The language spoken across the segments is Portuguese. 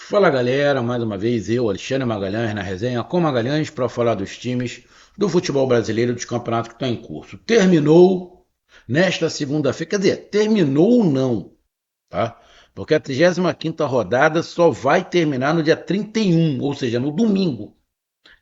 Fala galera, mais uma vez eu, Alexandre Magalhães, na resenha com Magalhães para falar dos times do futebol brasileiro dos campeonatos que estão em curso. Terminou nesta segunda-feira, quer dizer, terminou ou não, tá? Porque a 35ª rodada só vai terminar no dia 31, ou seja, no domingo,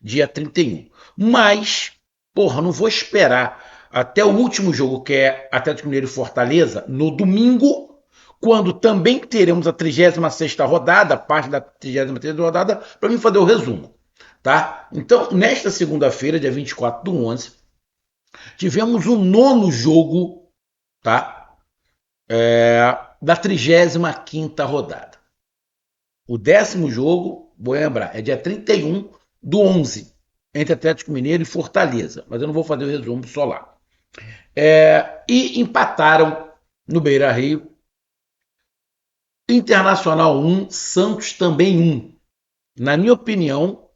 dia 31. Mas, porra, não vou esperar até o último jogo, que é Atlético Mineiro e Fortaleza, no domingo, quando também teremos a 36ª rodada, parte da 36ª rodada, para mim fazer o resumo. Tá? Então, nesta segunda-feira, dia 24/11, tivemos o nono jogo, tá? Da 35ª rodada. O décimo jogo, vou lembrar, é dia 31/11, entre Atlético Mineiro e Fortaleza. Mas eu não vou fazer o resumo só lá. E empataram no Beira-Rio. Internacional 1, Santos também 1. Na minha opinião,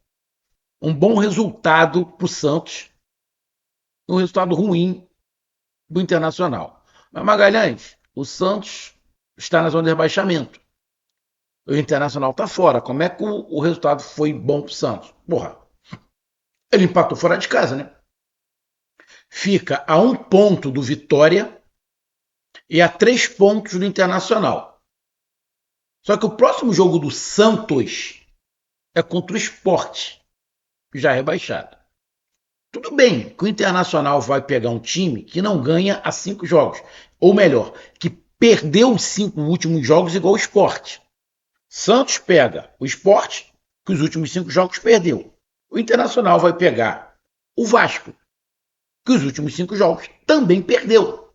um bom resultado para o Santos, um resultado ruim do Internacional. Mas Magalhães, o Santos está na zona de rebaixamento. O Internacional está fora. Como é que o resultado foi bom para o Santos? Porra, ele empatou fora de casa, né? Fica a 1 ponto do Vitória e a 3 pontos do Internacional. Só que o próximo jogo do Santos é contra o Sport, já rebaixado. Tudo bem que o Internacional vai pegar um time que não ganha há 5 jogos. Ou melhor, que perdeu os 5 últimos jogos igual o Sport. Santos pega o Sport, que os últimos 5 jogos perdeu. O Internacional vai pegar o Vasco, que os últimos 5 jogos também perdeu.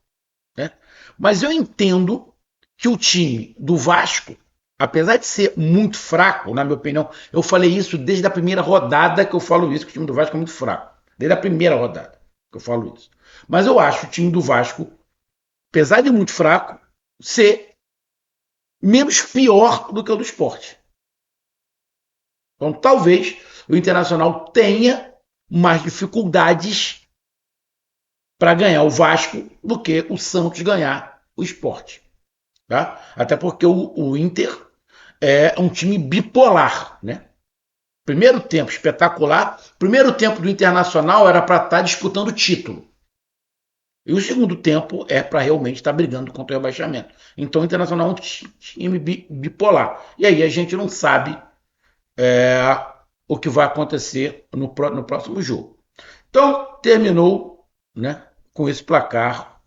Né? Mas eu entendo que o time do Vasco, apesar de ser muito fraco, na minha opinião, eu falei isso desde a primeira rodada que eu falo isso, que o time do Vasco é muito fraco. Desde a primeira rodada que eu falo isso. Mas eu acho o time do Vasco, apesar de muito fraco, ser menos pior do que o do Sport. Então talvez o Internacional tenha mais dificuldades para ganhar o Vasco do que o Santos ganhar o Sport. Tá? Até porque o Inter é um time bipolar, né? Primeiro tempo espetacular. Primeiro tempo do Internacional era para estar disputando o título. E o segundo tempo é para realmente estar brigando contra o rebaixamento. Então o Internacional é um time bipolar. E aí a gente não sabe o que vai acontecer no próximo jogo. Então terminou, né, com esse placar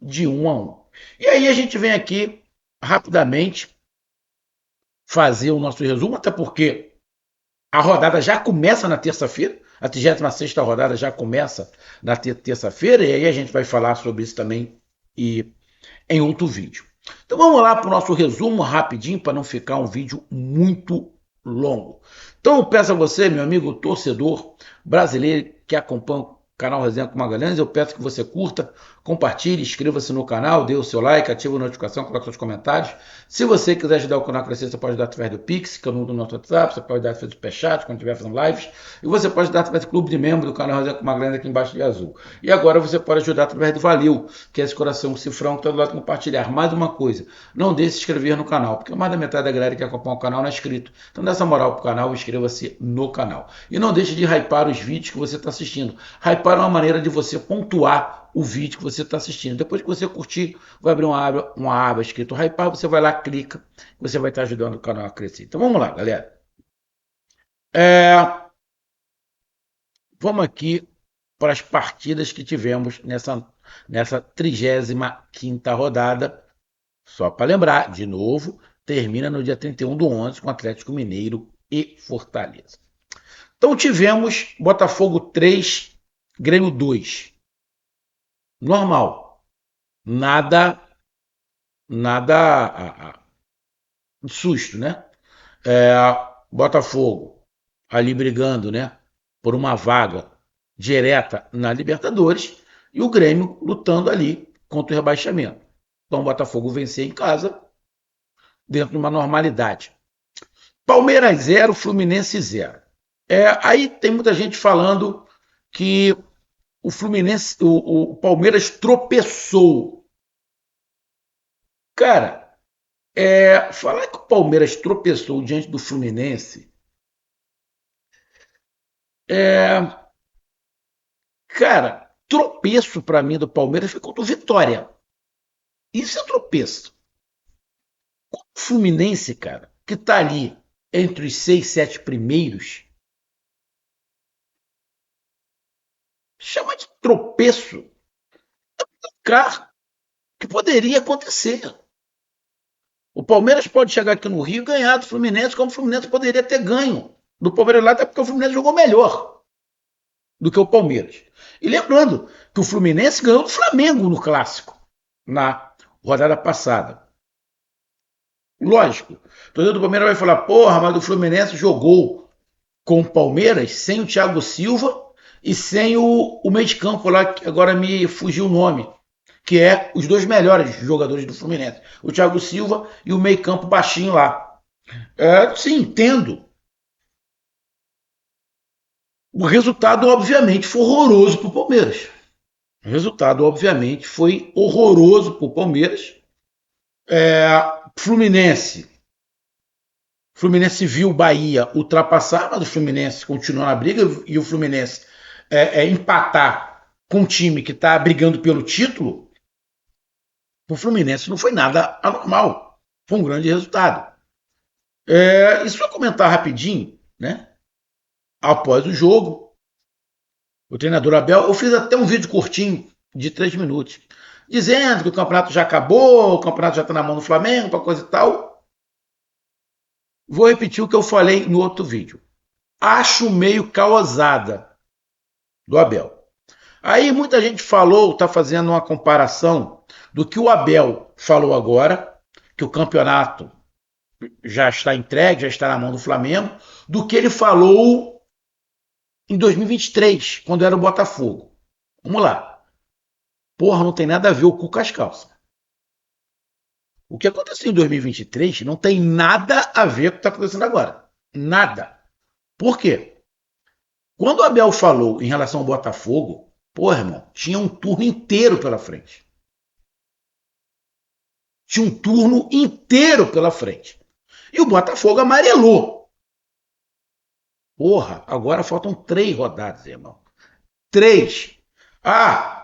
de 1-1. E aí a gente vem aqui rapidamente fazer o nosso resumo, até porque a rodada já começa na terça-feira, a 36ª rodada já começa na terça-feira, e aí a gente vai falar sobre isso também e em outro vídeo. Então vamos lá para o nosso resumo rapidinho, para não ficar um vídeo muito longo. Então eu peço a você, meu amigo torcedor brasileiro que acompanha o canal Resenha com Magalhães, eu peço que você curta, compartilhe, inscreva-se no canal, dê o seu like, ative a notificação, coloque seus comentários. Se você quiser ajudar o canal a crescer, você pode dar através do Pix, que é o número do nosso WhatsApp, você pode dar através do Superchat, quando estiver fazendo lives, e você pode dar através do clube de membro do canal Resenha com Magalhães aqui embaixo de azul. E agora você pode ajudar através do Valeu, que é esse coração cifrão que está do lado de compartilhar. Mais uma coisa, não deixe de se inscrever no canal, porque mais da metade da galera que acompanha o canal não é inscrito. Então dá essa moral pro canal, inscreva-se no canal. E não deixe de hypar os vídeos que você está assistindo. Hypar é uma maneira de você pontuar o vídeo que você está assistindo. Depois que você curtir, vai abrir uma aba escrito hypar, você vai lá, clica, você vai estar ajudando o canal a crescer. Então vamos lá, galera. Vamos aqui para as partidas que tivemos nessa 35ª rodada. Só para lembrar, de novo, termina no dia 31/11 com Atlético Mineiro e Fortaleza. Então tivemos Botafogo 3, Grêmio 2. Normal. Nada de susto, né? Botafogo ali brigando, né? Por uma vaga direta na Libertadores e o Grêmio lutando ali contra o rebaixamento. Então o Botafogo vencer em casa dentro de uma normalidade. Palmeiras 0, Fluminense 0. Aí tem muita gente falando que o Fluminense, o Palmeiras tropeçou. Cara, Falar que o Palmeiras tropeçou diante do Fluminense, é, cara, tropeço para mim do Palmeiras foi contra o Vitória. Isso é tropeço. O Fluminense, cara, que tá ali entre os 6, 7 primeiros, chama de tropeço, cara, que poderia acontecer. O Palmeiras pode chegar aqui no Rio e ganhar do Fluminense, como o Fluminense poderia ter ganho do Palmeiras lá, até porque o Fluminense jogou melhor do que o Palmeiras. E lembrando que o Fluminense ganhou do Flamengo no Clássico, na rodada passada. Lógico, o torcedor do Palmeiras vai falar, porra, mas o Fluminense jogou com o Palmeiras sem o Thiago Silva e sem o meio de campo lá, que agora me fugiu o nome, que é os dois melhores jogadores do Fluminense, o Thiago Silva e o meio campo baixinho lá. Sim, entendo. O resultado, obviamente, foi horroroso para o Palmeiras. O resultado, obviamente, foi horroroso para o Palmeiras. Fluminense. Fluminense viu o Bahia ultrapassar, mas o Fluminense continua na briga e o Fluminense empatar com um time que está brigando pelo título. O Fluminense não foi nada anormal. Foi um grande resultado. E só comentar rapidinho, né? Após o jogo, o treinador Abel, eu fiz até um vídeo curtinho de 3 minutos, dizendo que o campeonato já acabou, o campeonato já está na mão do Flamengo, para coisa e tal. Vou repetir o que eu falei no outro vídeo. Acho meio causada do Abel. Aí muita gente falou, está fazendo uma comparação do que o Abel falou agora, que o campeonato já está entregue, já está na mão do Flamengo, do que ele falou em 2023, quando era o Botafogo. Vamos lá. Porra, não tem nada a ver o cu com as calças. O que aconteceu em 2023 não tem nada a ver com o que está acontecendo agora. Nada. Por quê? Quando o Abel falou em relação ao Botafogo, porra, irmão, tinha um turno inteiro pela frente. Tinha um turno inteiro pela frente. E o Botafogo amarelou. Porra, agora faltam 3 rodadas, irmão. 3.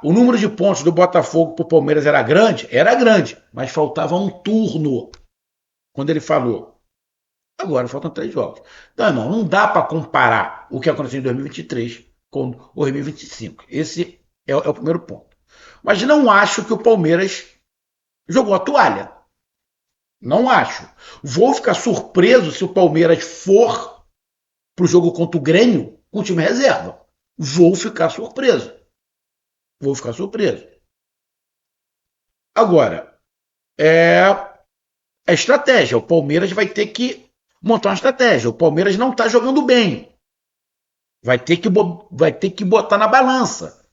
O número de pontos do Botafogo para o Palmeiras era grande? Era grande, mas faltava um turno. Quando ele falou, agora faltam 3 jogos. Então, irmão, não dá para comparar o que aconteceu em 2023 com o 2025. Esse é o primeiro ponto. Mas não acho que o Palmeiras jogou a toalha. Não acho. Vou ficar surpreso se o Palmeiras for pro jogo contra o Grêmio com o time reserva. Vou ficar surpreso. Vou ficar surpreso. Agora, a estratégia. O Palmeiras vai ter que montar uma estratégia. O Palmeiras não está jogando bem. Vai ter que botar na balança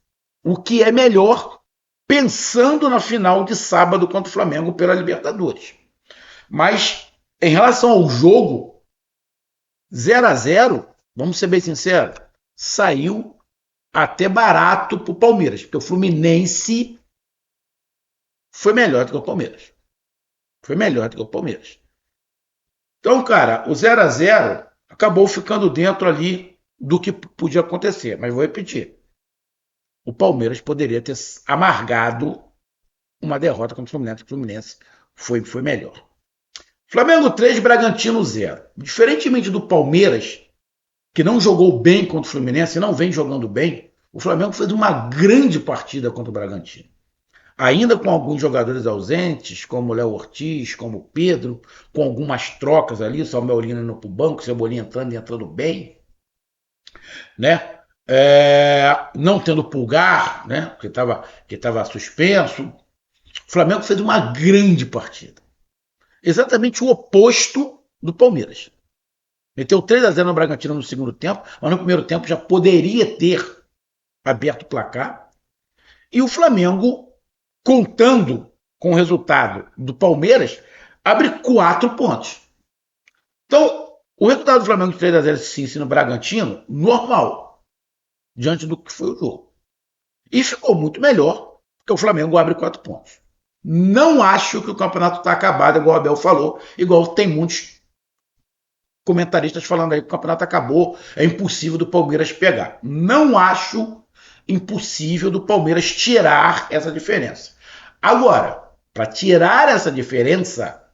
o que é melhor pensando na final de sábado contra o Flamengo pela Libertadores. Mas em relação ao jogo, 0-0, vamos ser bem sinceros, saiu até barato para o Palmeiras, porque o Fluminense foi melhor do que o Palmeiras. Foi melhor do que o Palmeiras. Então, cara, o 0-0 acabou ficando dentro ali do que podia acontecer. Mas vou repetir. O Palmeiras poderia ter amargado uma derrota contra o Fluminense. O Fluminense foi melhor. Flamengo 3, Bragantino 0. Diferentemente do Palmeiras, que não jogou bem contra o Fluminense e não vem jogando bem, o Flamengo fez uma grande partida contra o Bragantino. Ainda com alguns jogadores ausentes, como o Léo Ortiz, como o Pedro, com algumas trocas ali, o Samuel Lino indo para o banco, o Cebolinha entrando e entrando bem, né? Não tendo Pulgar, né? Que estava suspenso. O Flamengo fez uma grande partida. Exatamente o oposto do Palmeiras. Meteu 3-0 no Bragantino no segundo tempo, mas no primeiro tempo já poderia ter aberto o placar. E o Flamengo, contando com o resultado do Palmeiras, abre 4 pontos. Então, o resultado do Flamengo de 3-0 sim, no Bragantino, normal, diante do que foi o jogo. E ficou muito melhor, porque o Flamengo abre 4 pontos. Não acho que o campeonato está acabado, igual o Abel falou, igual tem muitos comentaristas falando aí que o campeonato acabou, é impossível do Palmeiras pegar. Não acho impossível do Palmeiras tirar essa diferença. Agora, para tirar essa diferença,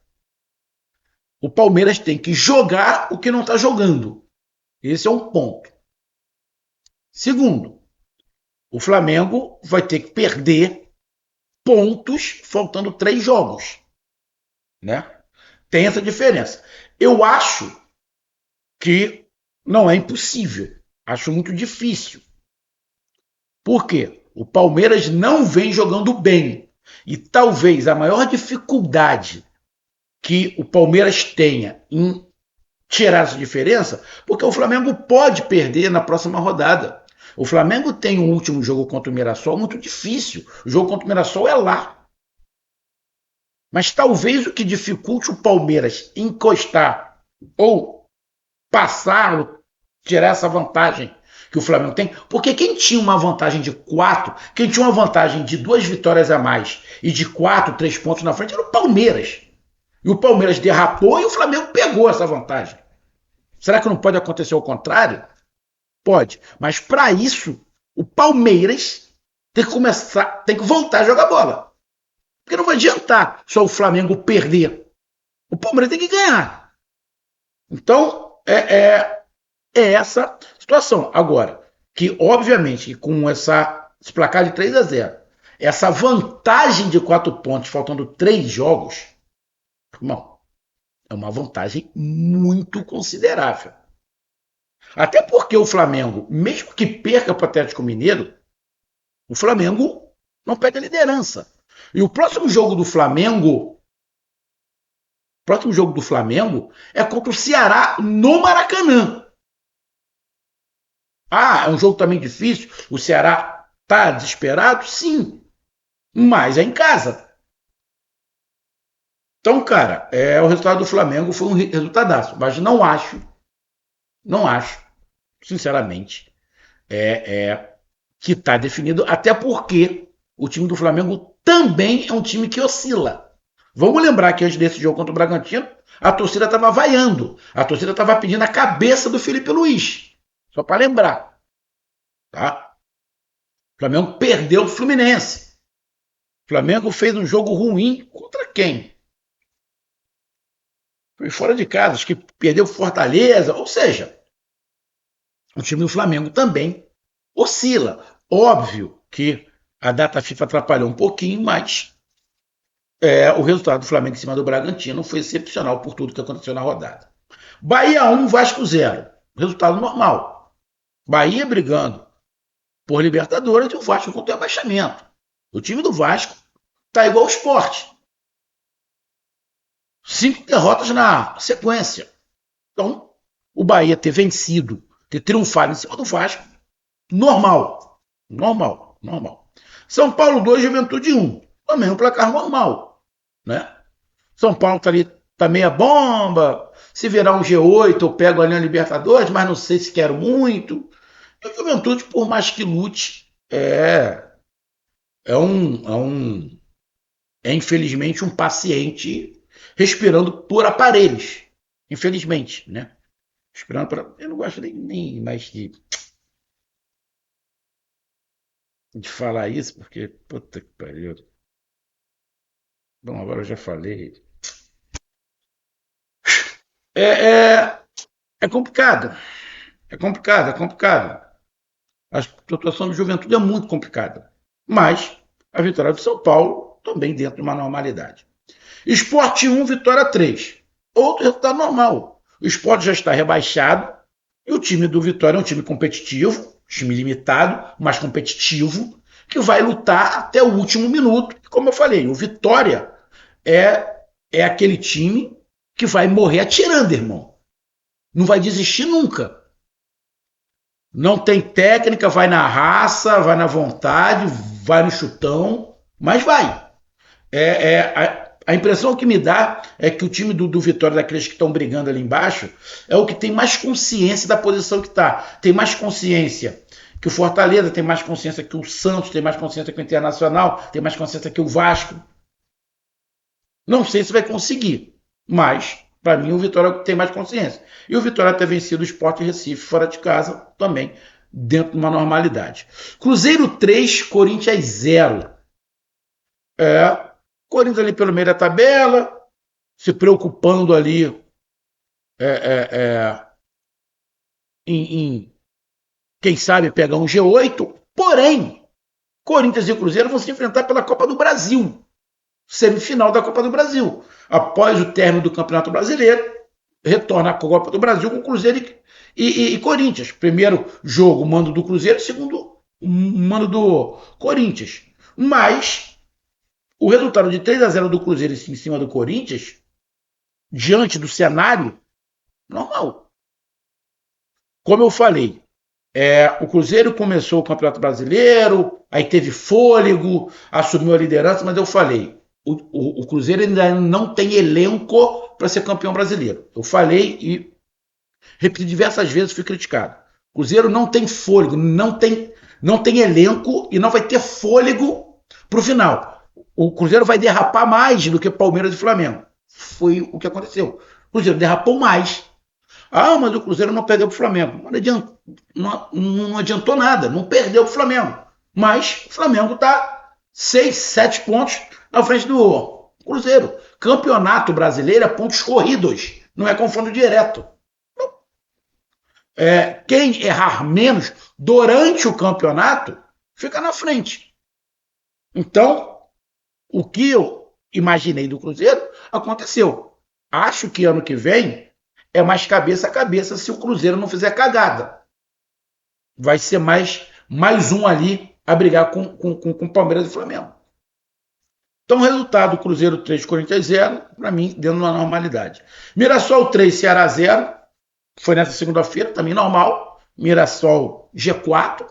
o Palmeiras tem que jogar o que não está jogando. Esse é um ponto. Segundo, o Flamengo vai ter que perder pontos faltando 3 jogos, né? Tem essa diferença. Eu acho que não é impossível. Acho muito difícil. Por quê? O Palmeiras não vem jogando bem. E talvez a maior dificuldade que o Palmeiras tenha em tirar essa diferença, porque o Flamengo pode perder na próxima rodada. O Flamengo tem um último jogo contra o Mirassol muito difícil. O jogo contra o Mirassol é lá. Mas talvez o que dificulte o Palmeiras encostar ou passar, tirar essa vantagem que o Flamengo tem, porque quem tinha uma vantagem de 4, quem tinha uma vantagem de 2 vitórias a mais e de 4, 3 pontos na frente era o Palmeiras. E o Palmeiras derrapou e o Flamengo pegou essa vantagem. Será que não pode acontecer o contrário? Pode. Mas para isso, o Palmeiras tem que começar, tem que voltar a jogar bola. Porque não vai adiantar só o Flamengo perder. O Palmeiras tem que ganhar. Então, é essa situação. Agora, que obviamente com esse placar de 3-0, essa vantagem de 4 pontos, faltando 3 jogos, irmão, é uma vantagem muito considerável. Até porque o Flamengo, mesmo que perca para o Atlético Mineiro, o Flamengo não pega a liderança. E o próximo jogo do Flamengo é contra o Ceará no Maracanã. Ah, é um jogo também difícil. O Ceará tá desesperado? Sim. Mas é em casa. Então, cara, o resultado do Flamengo foi um resultadaço. Mas não acho, sinceramente, que está definido. Até porque o time do Flamengo também é um time que oscila. Vamos lembrar que antes desse jogo contra o Bragantino, a torcida estava vaiando. A torcida estava pedindo a cabeça do Felipe Luiz. Só para lembrar. Tá? O Flamengo perdeu o Fluminense. O Flamengo fez um jogo ruim contra quem? Foi fora de casa, acho que perdeu Fortaleza. Ou seja, o time do Flamengo também oscila. Óbvio que a data FIFA atrapalhou um pouquinho, mas o resultado do Flamengo em cima do Bragantino foi excepcional por tudo que aconteceu na rodada. Bahia 1, Vasco 0. Resultado normal. Bahia brigando por Libertadores e o Vasco contra o rebaixamento. O time do Vasco tá igual ao Sport. 5 derrotas na sequência. Então, o Bahia ter vencido, ter triunfado em cima do Vasco, normal. São Paulo 2, Juventude 1. Também um placar normal. Né? São Paulo tá ali, tá meia bomba. Se virar um G8, eu pego ali na Libertadores, mas não sei se quero muito. E o Juventude, por mais que lute, é infelizmente um paciente respirando por aparelhos. Infelizmente, né? Respirando por. Eu não gosto nem mais de falar isso, porque. Puta que pariu. Bom, agora eu já falei. É complicado. É complicado. A situação do Juventude é muito complicada. Mas a vitória do São Paulo também dentro de uma normalidade. Sport 1, Vitória 3. Outro resultado normal. O Sport já está rebaixado e o time do Vitória é um time competitivo, time limitado, mas competitivo, que vai lutar até o último minuto. Como eu falei, o Vitória é aquele time que vai morrer atirando, irmão. Não vai desistir nunca. Não tem técnica, vai na raça, vai na vontade, vai no chutão, mas vai. A impressão que me dá é que o time do Vitória, daqueles que estão brigando ali embaixo, é o que tem mais consciência da posição que está. Tem mais consciência que o Fortaleza, tem mais consciência que o Santos, tem mais consciência que o Internacional, tem mais consciência que o Vasco. Não sei se vai conseguir, mas para mim o Vitória tem mais consciência. E o Vitória ter vencido o Sport Recife fora de casa também, dentro de uma normalidade. Cruzeiro 3, Corinthians 0. Corinthians ali pelo meio da tabela, se preocupando ali é, é, é, em, quem sabe, pegar um G8. Porém, Corinthians e Cruzeiro vão se enfrentar pela Copa do Brasil, semifinal da Copa do Brasil. Após o término do Campeonato Brasileiro, retorna à Copa do Brasil com Cruzeiro e Corinthians. Primeiro jogo, mando do Cruzeiro, segundo, mando do Corinthians. Mas o resultado de 3-0 do Cruzeiro em cima do Corinthians, diante do cenário, normal. Como eu falei, o Cruzeiro começou o Campeonato Brasileiro, aí teve fôlego, assumiu a liderança, mas eu falei, o Cruzeiro ainda não tem elenco para ser campeão brasileiro. Eu falei e repeti diversas vezes, fui criticado. O Cruzeiro não tem fôlego, não tem elenco e não vai ter fôlego para o final. O Cruzeiro vai derrapar mais do que Palmeiras e Flamengo. Foi o que aconteceu. O Cruzeiro derrapou mais. Mas o Cruzeiro não perdeu para o Flamengo. Não adiantou nada, não perdeu para o Flamengo. Mas o Flamengo está 6, 7 pontos na frente do Cruzeiro. Campeonato brasileiro é pontos corridos, não é confronto direto. Quem errar menos durante o campeonato fica na frente. Então, o que eu imaginei do Cruzeiro aconteceu. Acho que ano que vem é mais cabeça a cabeça se o Cruzeiro não fizer cagada. Vai ser mais um ali a brigar com Palmeiras e Flamengo. Então, resultado: Cruzeiro 3, Corinthians 0, para mim, dentro de uma normalidade. Mirassol 3, Ceará 0, foi nessa segunda-feira, também normal. Mirassol G4.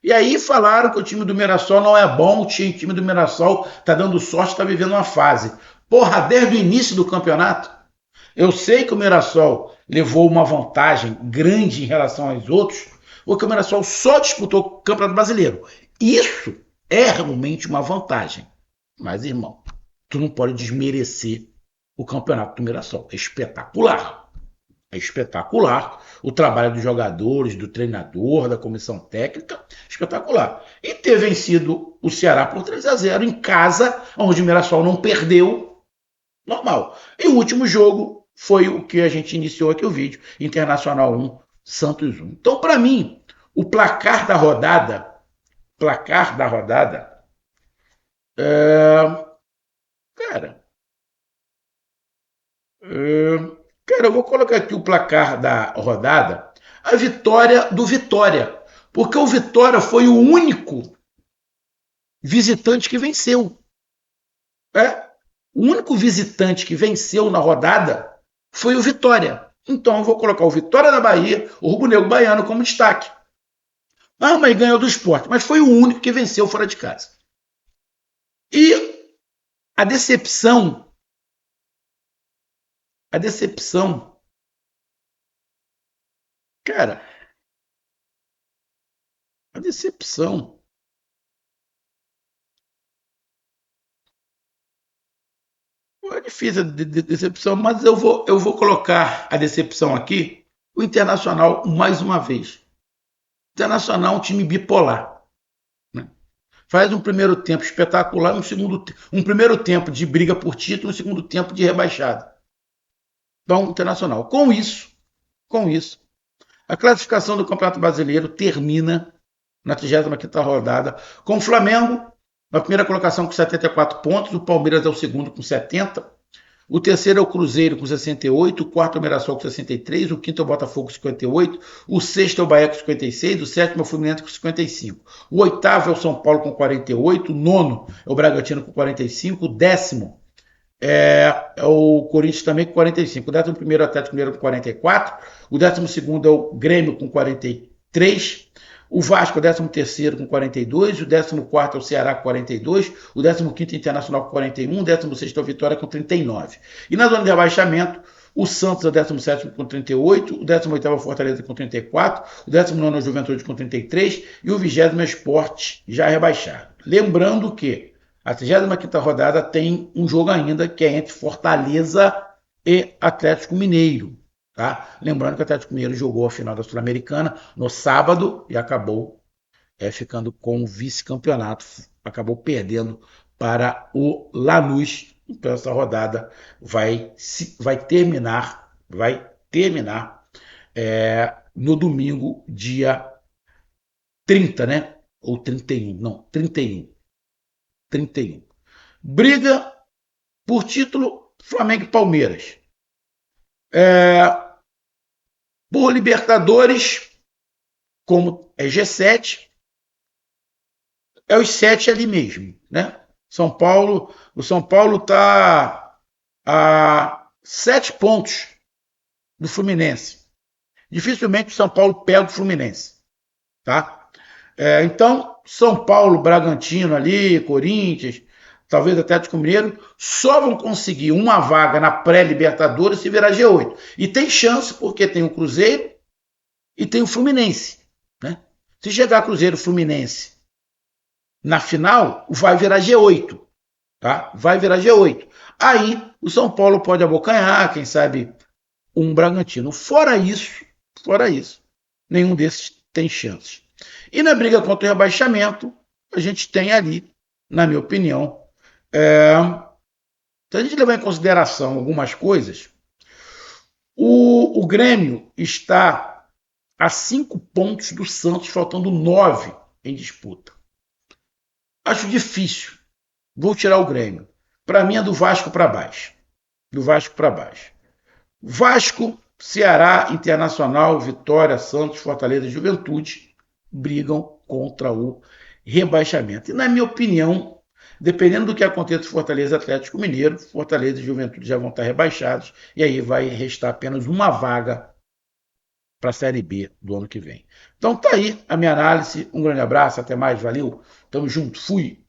E aí falaram que o time do Mirassol não é bom, o time do Mirassol tá dando sorte, tá vivendo uma fase. Porra, desde o início do campeonato, eu sei que o Mirassol levou uma vantagem grande em relação aos outros, porque o Mirassol só disputou o Campeonato Brasileiro. Isso é realmente uma vantagem. Mas, irmão, tu não pode desmerecer o campeonato do Mirassol. É espetacular. É espetacular o trabalho dos jogadores, do treinador, da comissão técnica, espetacular. E ter vencido o Ceará por 3-0 em casa, onde o Mirassol não perdeu, normal. E o último jogo foi o que a gente iniciou aqui o vídeo, Internacional 1, Santos 1. Então, para mim, o placar da rodada, cara, eu vou colocar aqui o placar da rodada, a vitória do Vitória, porque o Vitória foi o único visitante que venceu. O único visitante que venceu na rodada foi o Vitória. Então eu vou colocar o Vitória da Bahia, o Rubro Negro Baiano como destaque. Mas ganhou do Sport, mas foi o único que venceu fora de casa. E a decepção, cara, a decepção é difícil a decepção, mas eu vou colocar a decepção aqui, o Internacional mais uma vez. O Internacional é um time bipolar. Né? Faz um primeiro tempo espetacular, um primeiro tempo de briga por título, um segundo tempo de rebaixada. Então, Internacional. Com isso, a classificação do Campeonato Brasileiro termina na 35ª rodada com o Flamengo na primeira colocação com 74 pontos, o Palmeiras é o segundo com 70, o terceiro é o Cruzeiro com 68, o quarto é o Mirassol com 63, o quinto é o Botafogo com 58, o sexto é o Bahia com 56, o sétimo é o Fluminense com 55, o oitavo é o São Paulo com 48, o nono é o Bragantino com 45, o décimo é o Corinthians também com 45, o 11º é o Atlético Mineiro com 44, o 12º é o Grêmio com 43, o Vasco é o 13º com 42, o 14º é o Ceará com 42, o 15º é o Internacional com 41, o 16º é o Vitória com 39. E na zona de rebaixamento, o Santos é o 17º com 38, o 18º é o Fortaleza com 34, o 19º é o Juventude com 33 e o 20º é o Sport já rebaixado. Lembrando que A 35ª rodada tem um jogo ainda, que é entre Fortaleza e Atlético Mineiro. Tá? Lembrando que o Atlético Mineiro jogou a final da Sul-Americana no sábado e acabou ficando com o vice-campeonato. Acabou perdendo para o Lanús. Então essa rodada vai terminar no domingo, dia 30, né? Ou 31, não, 31. 31. Briga por título Flamengo e Palmeiras. Por Libertadores, como é G7, é os 7 ali mesmo, né? O São Paulo está a 7 pontos do Fluminense. Dificilmente o São Paulo pega o Fluminense, tá? Então, São Paulo, Bragantino ali, Corinthians, talvez Atlético Mineiro, só vão conseguir uma vaga na pré-Libertadores se virar G8. E tem chance porque tem o Cruzeiro e tem o Fluminense, né? Se chegar Cruzeiro e Fluminense na final, vai virar G8, tá? Vai virar G8. Aí o São Paulo pode abocanhar, quem sabe um Bragantino. Fora isso, nenhum desses tem chance. E na briga contra o rebaixamento, a gente tem ali, na minha opinião, se a gente levar em consideração algumas coisas, o Grêmio está a 5 pontos do Santos, faltando 9 em disputa. Acho difícil. Vou tirar o Grêmio. Para mim é do Vasco para baixo. Do Vasco para baixo. Vasco, Ceará, Internacional, Vitória, Santos, Fortaleza e Juventude brigam contra o rebaixamento. E na minha opinião, dependendo do que aconteça com Fortaleza e Atlético Mineiro, Fortaleza e Juventude já vão estar rebaixados e aí vai restar apenas uma vaga para a Série B do ano que vem. Então tá aí a minha análise. Um grande abraço, até mais, valeu. Tamo junto, fui.